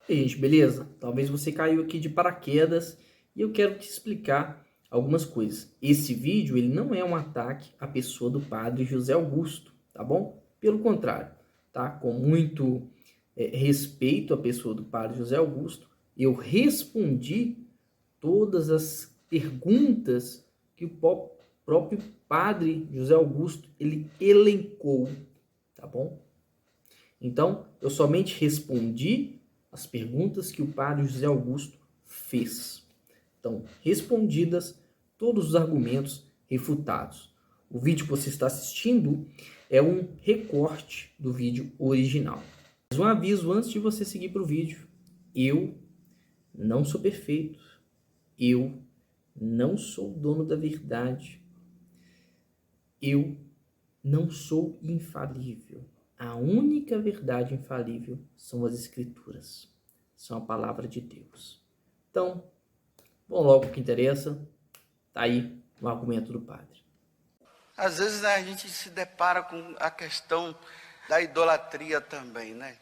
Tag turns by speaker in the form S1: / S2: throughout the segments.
S1: E aí, gente, beleza? Talvez você caiu aqui de paraquedas e eu quero te explicar algumas coisas. Esse vídeo ele não é um ataque à pessoa do padre José Augusto, tá bom? Pelo contrário, tá? Com muito respeito à pessoa do padre José Augusto, eu respondi todas as perguntas que o próprio padre José Augusto ele elencou, tá bom? Então, eu somente respondi as perguntas que o padre José Augusto fez. Então, respondidas, todos os argumentos refutados. O vídeo que você está assistindo é um recorte do vídeo original. Mas um aviso antes de você seguir para o vídeo. Eu não sou perfeito. Eu não sou o dono da verdade. Eu não sou infalível. A única verdade infalível são as Escrituras, são a palavra de Deus. Então, vamos logo ao que interessa. Tá aí o argumento do padre.
S2: Às vezes, né, a gente se depara com a questão da idolatria também, né?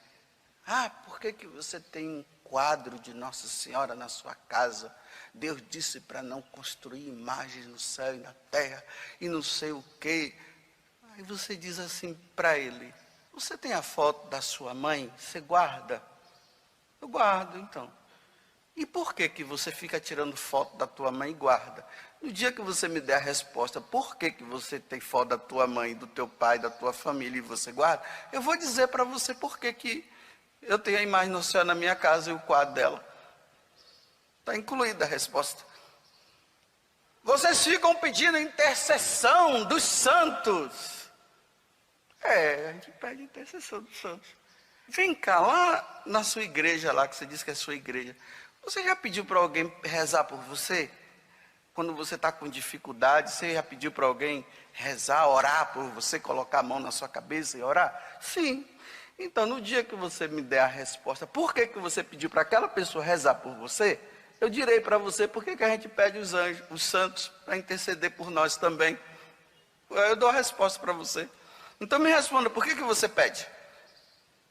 S2: Ah, por que você tem um quadro de Nossa Senhora na sua casa? Deus disse para não construir imagens no céu e na terra e não sei o quê. Aí você diz assim para ele: você tem a foto da sua mãe? Você guarda? Eu guardo, então. E por que você fica tirando foto da tua mãe e guarda? No dia que você me der a resposta, por que você tem foto da tua mãe, do teu pai, da tua família e você guarda, eu vou dizer para você por que eu tenho a imagem do céu na minha casa e o quadro dela. Está incluída a resposta. Vocês ficam pedindo intercessão dos santos. A gente pede intercessão dos santos. Vem cá, lá na sua igreja, lá que você diz que é sua igreja, você já pediu para alguém rezar por você? Quando você está com dificuldade, você já pediu para alguém rezar, orar por você, colocar a mão na sua cabeça e orar? Sim. Então, no dia que você me der a resposta, por que você pediu para aquela pessoa rezar por você? Eu direi para você por que a gente pede os anjos, os santos, para interceder por nós também. Eu dou a resposta para você. Então me responda, por que você pede?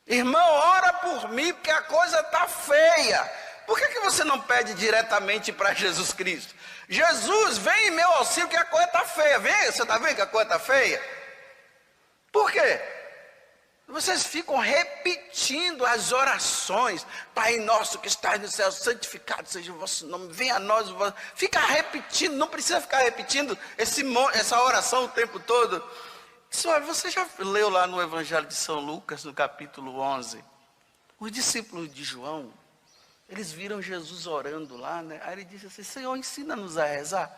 S2: Irmão, ora por mim, porque a coisa está feia. Por que você não pede diretamente para Jesus Cristo? Jesus, vem em meu auxílio que a coisa está feia. Vem, você está vendo que a coisa está feia? Por quê? Vocês ficam repetindo as orações. Pai nosso que estás no céu, santificado seja o vosso nome, venha a nós o vosso... Fica repetindo, não precisa ficar repetindo essa oração o tempo todo. Você já leu lá no Evangelho de São Lucas, no capítulo 11? Os discípulos de João, eles viram Jesus orando lá, né? Aí ele disse assim: Senhor, ensina-nos a rezar.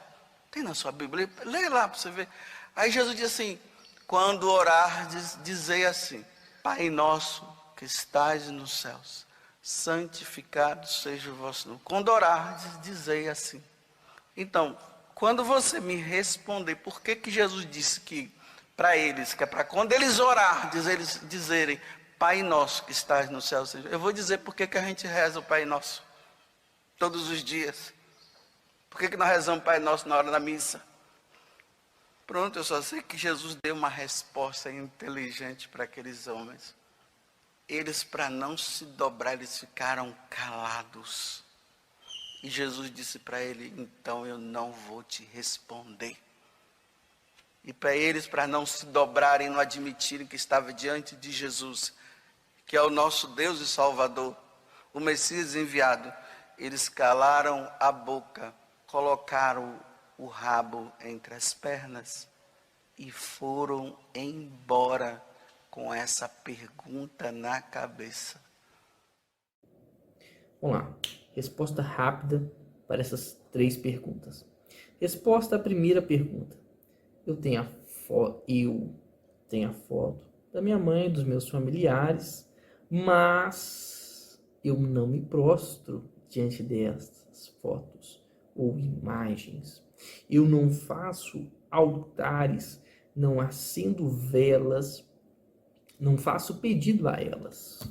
S2: Tem na sua Bíblia? Lê lá para você ver. Aí Jesus disse assim: quando orardes, dizei assim: Pai nosso que estais nos céus, santificado seja o vosso nome. Quando orardes, dizei assim. Então, quando você me responder por que Jesus disse que para eles, que é para quando eles orar, dizerem Pai nosso que estás no céu, eu vou dizer por que a gente reza o Pai Nosso todos os dias. Por que nós rezamos Pai Nosso na hora da missa? Pronto, eu só sei que Jesus deu uma resposta inteligente para aqueles homens. Eles, para não se dobrar, eles ficaram calados. E Jesus disse para ele: então eu não vou te responder. E para eles, para não se dobrarem, não admitirem que estava diante de Jesus, que é o nosso Deus e Salvador, o Messias enviado, eles calaram a boca, colocaram o rabo entre as pernas e foram embora com essa pergunta na cabeça.
S1: Vamos lá. Resposta rápida para essas 3 perguntas. Resposta à primeira pergunta. Eu tenho a foto da minha mãe, dos meus familiares, mas eu não me prostro diante dessas fotos ou imagens. Eu não faço altares, não acendo velas, não faço pedido a elas.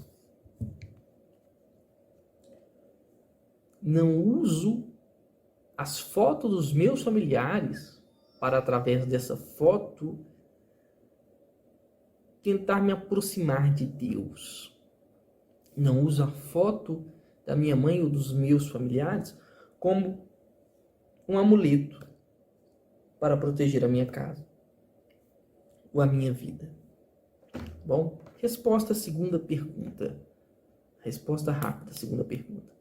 S1: Não uso as fotos dos meus familiares para, através dessa foto, tentar me aproximar de Deus. Não uso a foto da minha mãe ou dos meus familiares como um amuleto para proteger a minha casa ou a minha vida. Bom, resposta à segunda pergunta. Resposta rápida à segunda pergunta.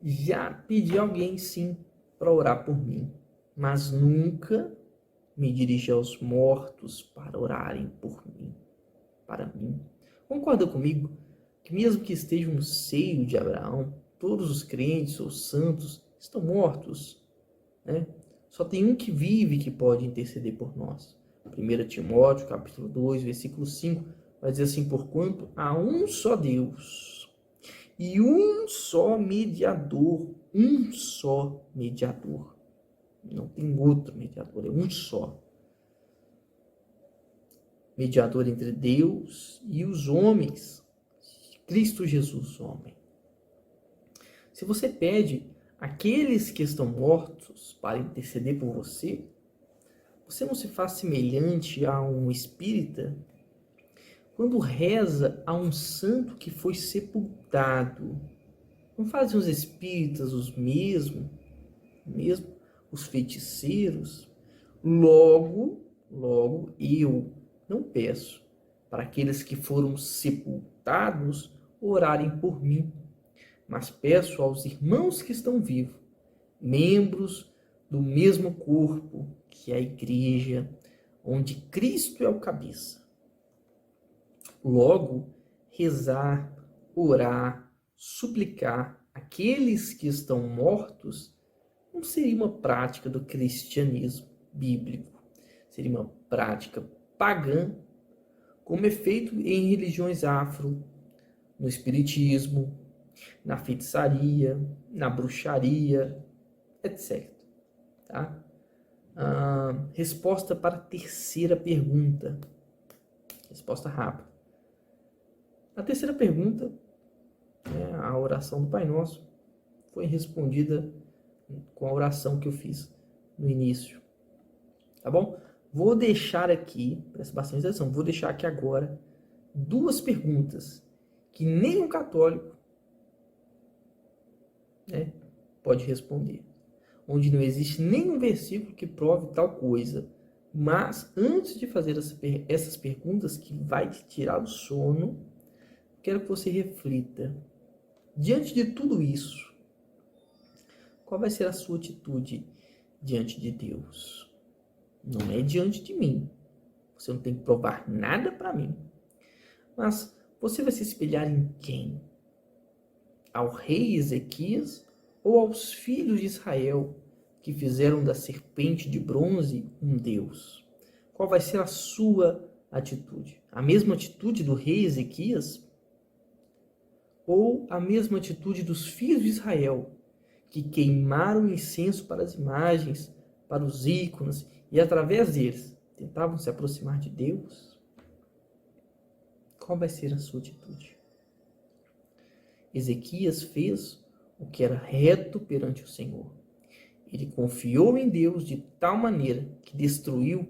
S1: Já pedi a alguém, sim, para orar por mim, mas nunca me dirigi aos mortos para orarem por mim, para mim. Concorda comigo que mesmo que estejam no seio de Abraão, todos os crentes ou santos estão mortos, né? Só tem um que vive que pode interceder por nós. 1 Timóteo, capítulo 2, versículo 5, vai dizer assim: porquanto há um só Deus e um só mediador, não tem outro mediador, é um só. Mediador entre Deus e os homens, Cristo Jesus, homem. Se você pede aqueles que estão mortos para interceder por você, você não se faz semelhante a um espírita quando reza a um santo que foi sepultado. Não fazem os espíritas os mesmos, os feiticeiros? Logo, eu não peço para aqueles que foram sepultados orarem por mim, mas peço aos irmãos que estão vivos, membros do mesmo corpo, que é a igreja, onde Cristo é o cabeça. Logo, rezar, orar, suplicar aqueles que estão mortos não seria uma prática do cristianismo bíblico. Seria uma prática pagã, como é feito em religiões afro, no espiritismo, na feitiçaria, na bruxaria, etc. Tá? Resposta para a terceira pergunta. Resposta rápida. A terceira pergunta, a oração do Pai Nosso, foi respondida com a oração que eu fiz no início. Tá bom? Vou deixar aqui, presta bastante atenção, vou deixar aqui agora 2 perguntas que nenhum católico, pode responder. Onde não existe nenhum versículo que prove tal coisa. Mas, antes de fazer essas perguntas que vai te tirar o sono, quero que você reflita. Diante de tudo isso, qual vai ser a sua atitude diante de Deus? Não é diante de mim. Você não tem que provar nada para mim. Mas você vai se espelhar em quem? Ao rei Ezequias ou aos filhos de Israel, que fizeram da serpente de bronze um Deus? Qual vai ser a sua atitude? A mesma atitude do rei Ezequias? Ou a mesma atitude dos filhos de Israel, que queimaram incenso para as imagens, para os ícones, e através deles tentavam se aproximar de Deus? Qual vai ser a sua atitude? Ezequias fez o que era reto perante o Senhor. Ele confiou em Deus de tal maneira que destruiu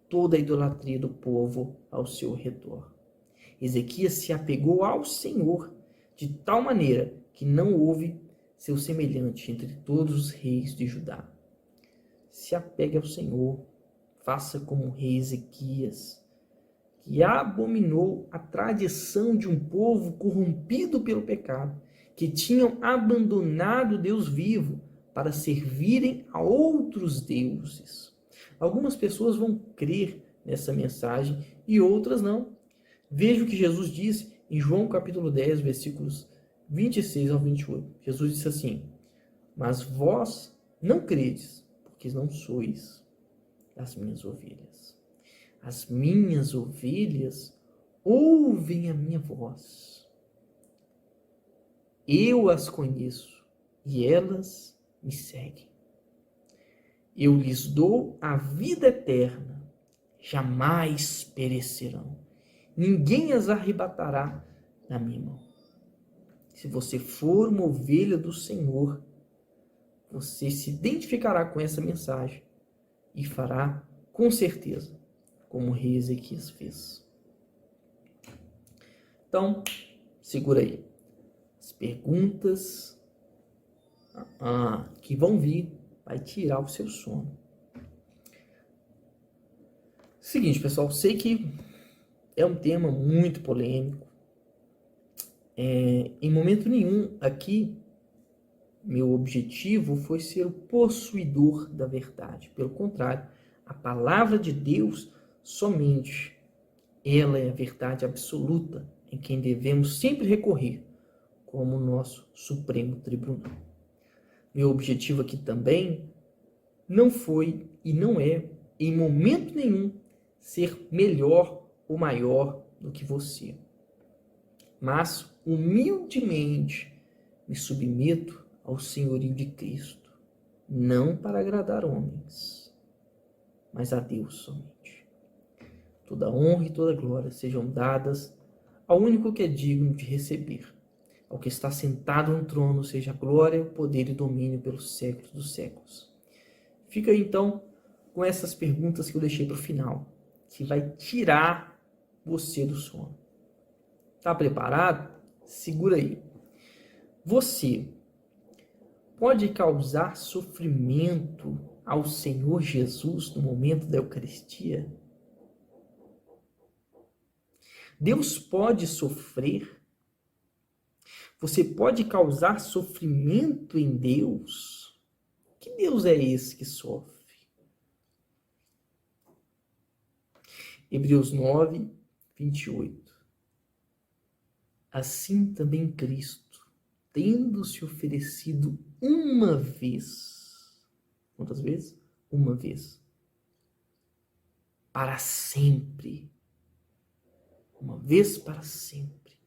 S1: toda a idolatria do povo ao seu redor. Ezequias se apegou ao Senhor de tal maneira que não houve seu semelhante entre todos os reis de Judá. Se apegue ao Senhor, faça como o rei Ezequias, que abominou a tradição de um povo corrompido pelo pecado, que tinham abandonado Deus vivo para servirem a outros deuses. Algumas pessoas vão crer nessa mensagem e outras não. Veja o que Jesus disse em João capítulo 10, versículos 26 ao 28. Jesus disse assim: mas vós não credes, porque não sois as minhas ovelhas. As minhas ovelhas ouvem a minha voz. Eu as conheço e elas me seguem. Eu lhes dou a vida eterna, jamais perecerão. Ninguém as arrebatará da minha mão. Se você for uma ovelha do Senhor, você se identificará com essa mensagem e fará, com certeza, como o rei Ezequias fez. Então, segura aí. As perguntas que vão vir vai tirar o seu sono. Seguinte, pessoal, sei que é um tema muito polêmico. Em momento nenhum aqui, meu objetivo foi ser o possuidor da verdade. Pelo contrário, a palavra de Deus somente, ela é a verdade absoluta em quem devemos sempre recorrer como nosso Supremo Tribunal. Meu objetivo aqui também não foi e não é, em momento nenhum, ser melhor ou maior do que você. Mas, humildemente, me submeto ao senhorio de Cristo, não para agradar homens, mas a Deus somente. Toda honra e toda glória sejam dadas ao único que é digno de receber. Ao que está sentado no trono, seja a glória, o poder e o domínio pelos séculos dos séculos. Fica aí, então, com essas perguntas que eu deixei para o final, que vai tirar você do sono. Tá preparado? Segura aí. Você pode causar sofrimento ao Senhor Jesus no momento da Eucaristia? Deus pode sofrer? Você pode causar sofrimento em Deus? Que Deus é esse que sofre? Hebreus 9, 28. Assim também Cristo, tendo se oferecido uma vez. Quantas vezes? Uma vez. Para sempre. Uma vez para sempre.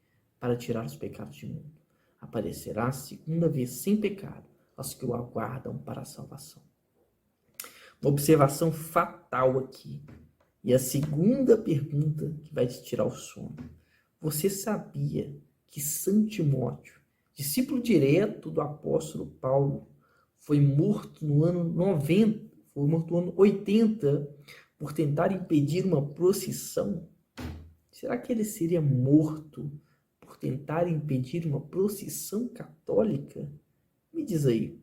S1: Para tirar os pecados do mundo. Aparecerá a segunda vez sem pecado aos que o aguardam para a salvação. Uma observação fatal aqui. E a segunda pergunta que vai te tirar o sono. Você sabia que São Timóteo, discípulo direto do apóstolo Paulo, foi morto no ano 90, foi morto no ano 80 por tentar impedir uma procissão? Será que ele seria morto por tentar impedir uma procissão católica? Me diz aí.